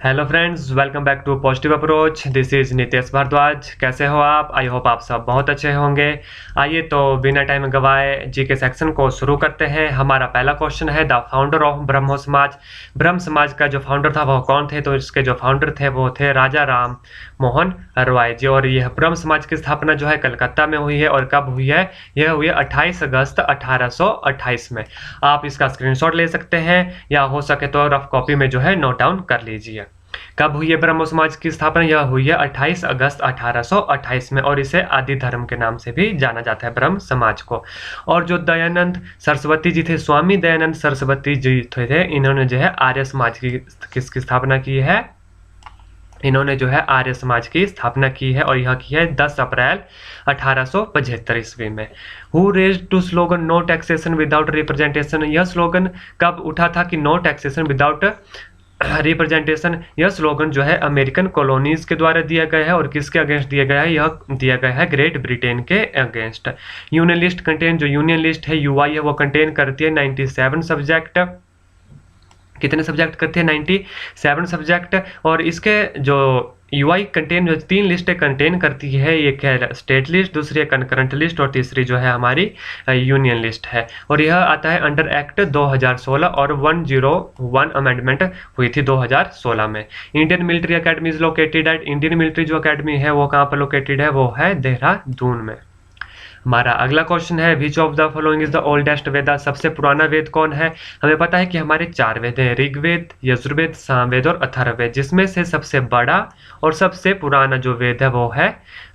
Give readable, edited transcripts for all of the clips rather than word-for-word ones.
Hello friends, welcome back to positive approach. This is Nitesh Bharadwaj. कैसे हो आप? आई होप आप सब बहुत अच्छे होंगे। आइए तो बिना टाइम गवाए जी के सेक्शन को शुरू करते हैं। हमारा पहला क्वेश्चन है द फाउंडर ऑफ ब्रह्मो समाज। ब्रह्म समाज का जो फाउंडर था वह कौन थे? तो इसके जो फाउंडर थे वो थे राजा राम मोहन रॉय जी। और यह ब्रह्म समाज की स्थापना जो है कलकत्ता में हुई है। और कब हुई है? यह हुई है 28 अगस्त 1828 में। आप इसका स्क्रीनशॉट ले सकते हैं या हो सके तो रफ कॉपी में जो है नोट डाउन कर लीजिए। कब हुई है ब्रह्मो समाज की स्थापना? यह हुई है 28 अगस्त 1828 में। और इसे आदि धर्म के नाम से भी जाना जाता है ब्रह्म समाज को। और जो दयानंद सरस्वती जी थे, स्वामी दयानंद सरस्वती जी थे, इन्होंने जो है आर्य समाज की किसकी स्थापना की है? इन्होंने जो है आर्य समाज की स्थापना की है और यह की है 10 अप्रैल 1875 ईस्वी में। Who raised to slogan no taxation without representation? यह स्लोगन कब उठा था कि नो टैक्सेशन विदाउट रिप्रेजेंटेशन? यह स्लोगन जो है अमेरिकन कॉलोनीज के द्वारा दिया गया है। और किसके अगेंस्ट दिया गया है? यह दिया गया है ग्रेट ब्रिटेन के अगेंस्ट। यूनियन लिस्ट कंटेन, जो यूनियन लिस्ट है यूआई है, वो कंटेन करती है 97 सब्जेक्ट। कितने सब्जेक्ट करती है? 97 सब्जेक्ट। और इसके जो यूआई कंटेन जो 3 लिस्टें कंटेन करती है, एक है स्टेट लिस्ट, दूसरी है कंकरेंट लिस्ट और तीसरी जो है हमारी यूनियन लिस्ट है। और यह आता है अंडर एक्ट 2016 और 101 अमेंडमेंट हुई थी 2016 में। Indian military academy is located at, Indian military जो अकेडमी है वो कहाँ पर लोकेटेड है? वो है देहरादून में। हमारा अगला क्वेश्चन है which of the following is the oldest Veda? सबसे पुराना वेद कौन है? हमें पता है कि हमारे 4 वेद हैं, ऋग्वेद, यजुर्वेद, सामवेद और अथर्ववेद, जिसमें से सबसे बड़ा और सबसे पुराना जो वेद है वो है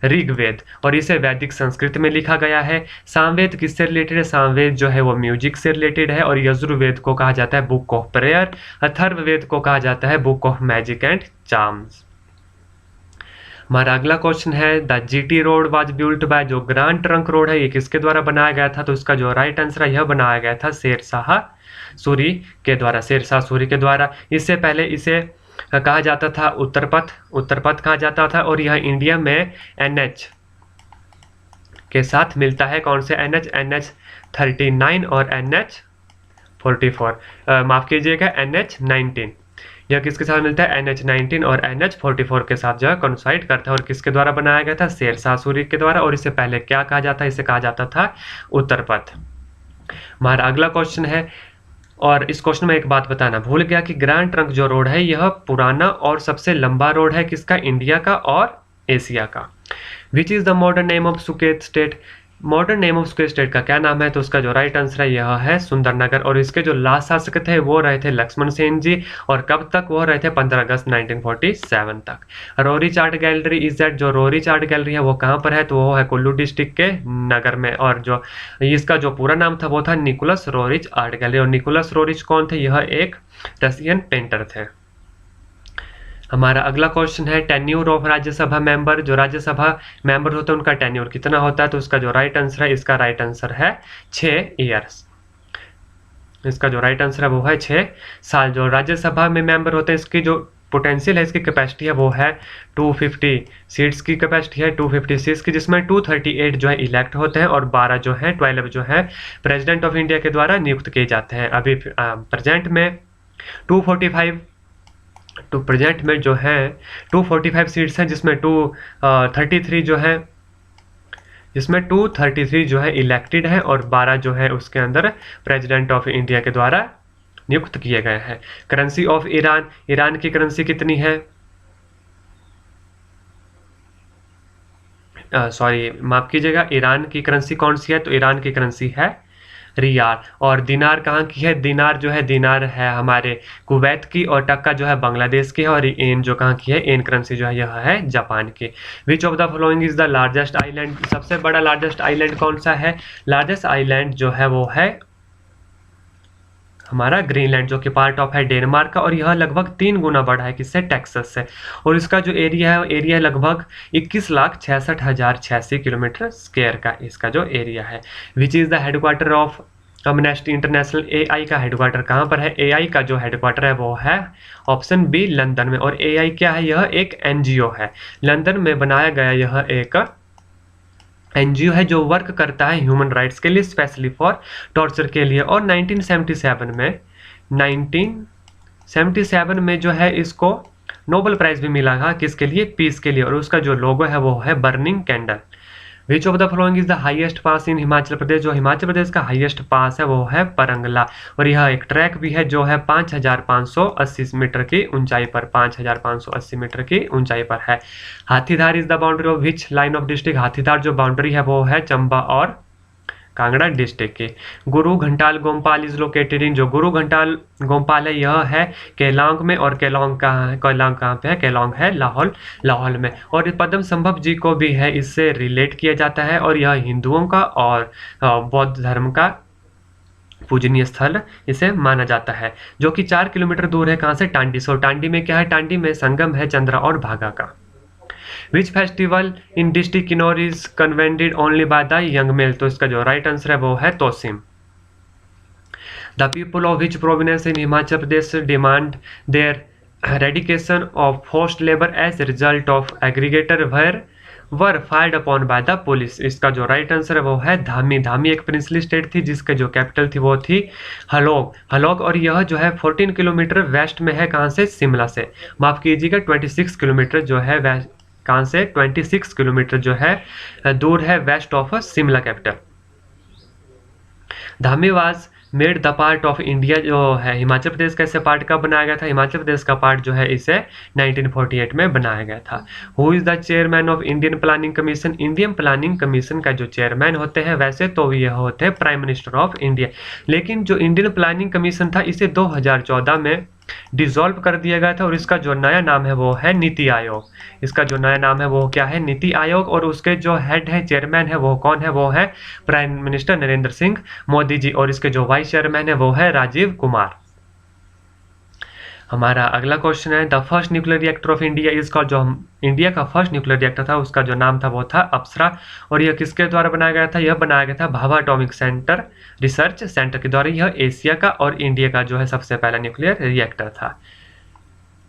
ऋग्वेद। और इसे वैदिक संस्कृत में लिखा गया है। सामवेद किससे रिलेटेड है? सामवेद जो है वो म्यूजिक से रिलेटेड है। और यजुर्वेद को कहा जाता है बुक ऑफ प्रेयर। अथर्ववेद को कहा जाता है book of magic and charms. हमारा अगला क्वेश्चन है the GT road was built by, जो ग्रांड ट्रंक रोड है ये किसके द्वारा बनाया गया था? तो इसका जो राइट आंसर है यह बनाया गया था शेरशाह सूरी के द्वारा, शेरशाह सूरी के द्वारा। इससे पहले इसे कहा जाता था उत्तर पथ, उत्तर पथ कहा जाता था। और यह इंडिया में एनएच के साथ मिलता है। कौन से एनएच? एनएच 39 और एनएच 44, माफ कीजिएगा एनएच 19। यह किसके साथ मिलता है? NH19 और NH44 के साथ जो है कोइंसाइड करता है। और किसके द्वारा बनाया गया था? शेरशाह सूरी के द्वारा। और इससे पहले क्या कहा जाता है? इसे कहा जाता था उत्तर पथ। हमारा अगला क्वेश्चन है, और इस क्वेश्चन में एक बात बताना भूल गया कि ग्रैंड ट्रंक जो रोड है यह पुराना और सबसे लंबा रोड है किसका? इंडिया का और एशिया का। Which is the modern name of Suket state? Modern name of Suket state का क्या नाम है? तो उसका जो राइट आंसर है यह है सुंदरनगर। और इसके जो लास्ट शासक थे वो रहे थे लक्ष्मण सेन जी। और कब तक वो रहे थे? 15 अगस्त 1947 तक। रोरीच आर्ट गैलरी इज दैट, जो रोरीच आर्ट गैलरी है वो कहाँ पर है? तो वो है कुल्लू डिस्ट्रिक्ट के नगर में। और जो इसका जो पूरा नाम था वो था निकोलस रोरिच आर्ट गैलरी। और निकोलस रोरिच कौन थे? यह एक रशियन पेंटर थे। हमारा अगला क्वेश्चन है टेन्यूर ऑफ राज्यसभा मेंबर, जो राज्यसभा मेंबर होते हैं उनका टेन्यूर कितना होता है? तो इसका जो राइट आंसर है, इसका राइट आंसर है 6 ईयर्स। इसका जो राइट आंसर है वो है 6 साल। जो राज्यसभा में मेंबर होते हैं इसकी जो पोटेंशियल है, इसकी कैपेसिटी है वो है 250 सीट्स की कैपेसिटी है, 250 सीट्स की, जिसमें 238 जो है इलेक्ट होते हैं और 12 जो है 12 जो है प्रेसिडेंट ऑफ इंडिया के द्वारा नियुक्त किए जाते हैं। अभी प्रेजेंट में 245 तो प्रेजेंट में जो है 245 सीट्स हैं, जिसमें 233 जो है, जिसमें 233 जो है इलेक्टेड है और 12 जो है उसके अंदर प्रेसिडेंट ऑफ इंडिया के द्वारा नियुक्त किए गए हैं। करेंसी ऑफ ईरान, ईरान की करेंसी कितनी है? सॉरी माफ कीजिएगा, ईरान की करेंसी कौन सी है? तो ईरान की करेंसी है रियाल। और दिनार कहाँ की है? दिनार जो है, दिनार है हमारे कुवैत की। और टक्का जो है बांग्लादेश की है। और एन जो कहाँ की है? एन करेंसी जो है यह है जापान की। विच of the following is the largest island? सबसे बड़ा लार्जेस्ट आइलैंड कौन सा है? लार्जेस्ट आइलैंड जो है वो है हमारा ग्रीनलैंड, जो कि पार्ट ऑफ है डेनमार्क का। और यह लगभग 3 गुना बड़ा है किससे? टेक्सास से। और इसका जो एरिया है, एरिया लगभग 21,66,086 किलोमीटर स्क्वायर का इसका जो एरिया है। Which is the headquarter of Amnesty international? AI का हेडक्वार्टर कहाँ पर है? एआई का जो हेडक्वार्टर है वो है ऑप्शन बी लंदन में। और एआई क्या है? यह एक एनजीओ है, लंदन में बनाया गया यह एक एनजीओ है जो वर्क करता है ह्यूमन राइट्स के लिए, स्पेशली फॉर टॉर्चर के लिए। और 1977 में जो है इसको नोबेल प्राइज़ भी मिला था किसके लिए? पीस के लिए, और उसका जो लोगो है वो है burning candle. Which of the following is the highest pass in Himachal Pradesh? जो हिमाचल प्रदेश का हाईएस्ट पास है वो है परंगला, और यह एक ट्रैक भी है जो है 5580 मीटर की ऊंचाई पर, 5580 मीटर की ऊंचाई पर है। Hathidhar is the boundary of which line of district? Hathidhar जो बाउंड्री है वो है चंबा और कांगड़ा डिस्ट्रिक्ट की। गुरु घंटाल गोपाल इज लोकेटेड इन? जो गुरु घंटाल गोपाल है यह है केलांग में, और केलांग कहाँ है? केलांग कहाँ पे है? केलांग है लाहौल में। और पद्म संभव जी को भी है इससे रिलेट किया जाता है, और यह हिंदुओं का और बौद्ध धर्म का पूजनीय स्थल इसे माना जाता है, जो कि 4 किलोमीटर दूर है कहाँ से? टांडी। सो टांडी में क्या है? टांडी में संगम है चंद्रा और भागा का। Which festival in district Kinnaur is converted only by the young male? तो इसका जो राइट आंसर है वो है Tosim. The people of which province in Himachal Pradesh demand their eradication of forced labour as result of aggregator were fired upon by the police? इसका जो right answer है वो है धामी। धामी एक प्रिंसली स्टेट थी जिसके जो कैपिटल थी वो थी हलोग, और यह जो है 14 किलोमीटर वेस्ट में है कहाँ से? शिमला से। माफ कीजिएगा 26 किलोमीटर जो है वेस्ट, कहाँ से? 26 किलोमीटर जो है दूर है west of Shimla capital. Dhami was made the part of India, जो है हिमाचल प्रदेश का इसे पार्ट कब बनाया गया था? हिमाचल प्रदेश का पार्ट जो है इसे 1948 में बनाया गया था। Who is the chairman of Indian planning commission? Indian planning commission का जो चेयरमैन होते हैं वैसे तो ये होते हैं प्राइम मिनिस्टर ऑफ इंडिया, लेकिन जो इंडियन प्लानिंग कमीशन था इसे 2014 में डिसॉल्व कर दिया गया था, और इसका जो नया नाम है वो है नीति आयोग। इसका जो नया नाम है वो क्या है? नीति आयोग। और उसके जो हेड है, चेयरमैन है, वो कौन है? वो है प्राइम मिनिस्टर नरेंद्र सिंह मोदी जी, और इसके जो वाइस चेयरमैन है वो है राजीव कुमार। हमारा अगला क्वेश्चन है the first nuclear reactor of India is called? जो इंडिया का फर्स्ट न्यूक्लियर रिएक्टर था उसका जो नाम था वो था अप्सरा, और यह किसके द्वारा बनाया गया था? यह बनाया गया था Bhabha atomic centre research centre के द्वारा। यह एशिया का और इंडिया का जो है सबसे पहला न्यूक्लियर रिएक्टर था।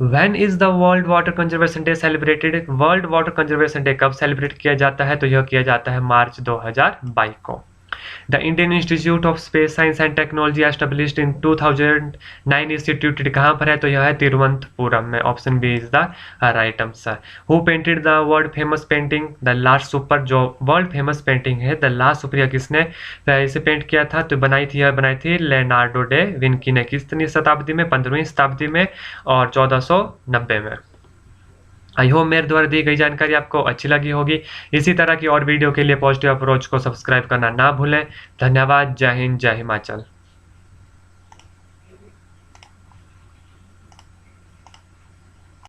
When is the world water conservation day celebrated? World water conservation day कब सेलिब्रेट किया जाता है? तो यह किया जाता है मार्च 2022 को। The Indian institute of space science and technology established in 2009 instituted कहाँ पर है? तो यह है तिरुवनंतपुरम में। Option B is the right answer. Who painted the world famous painting the last supper? जो वर्ल्ड फेमस पेंटिंग है द लास्ट सुपर, किसने इसे पेंट किया था? तो बनाई थी लेनार्डो डे विंकी ने। कितनी शताब्दी में? 15वीं शताब्दी में और 1490 में। आई होप मेरे द्वारा दी गई जानकारी आपको अच्छी लगी होगी। इसी तरह की और वीडियो के लिए पॉजिटिव अप्रोच को सब्सक्राइब करना ना भूलें। धन्यवाद। जय हिंद, जय हिमाचल।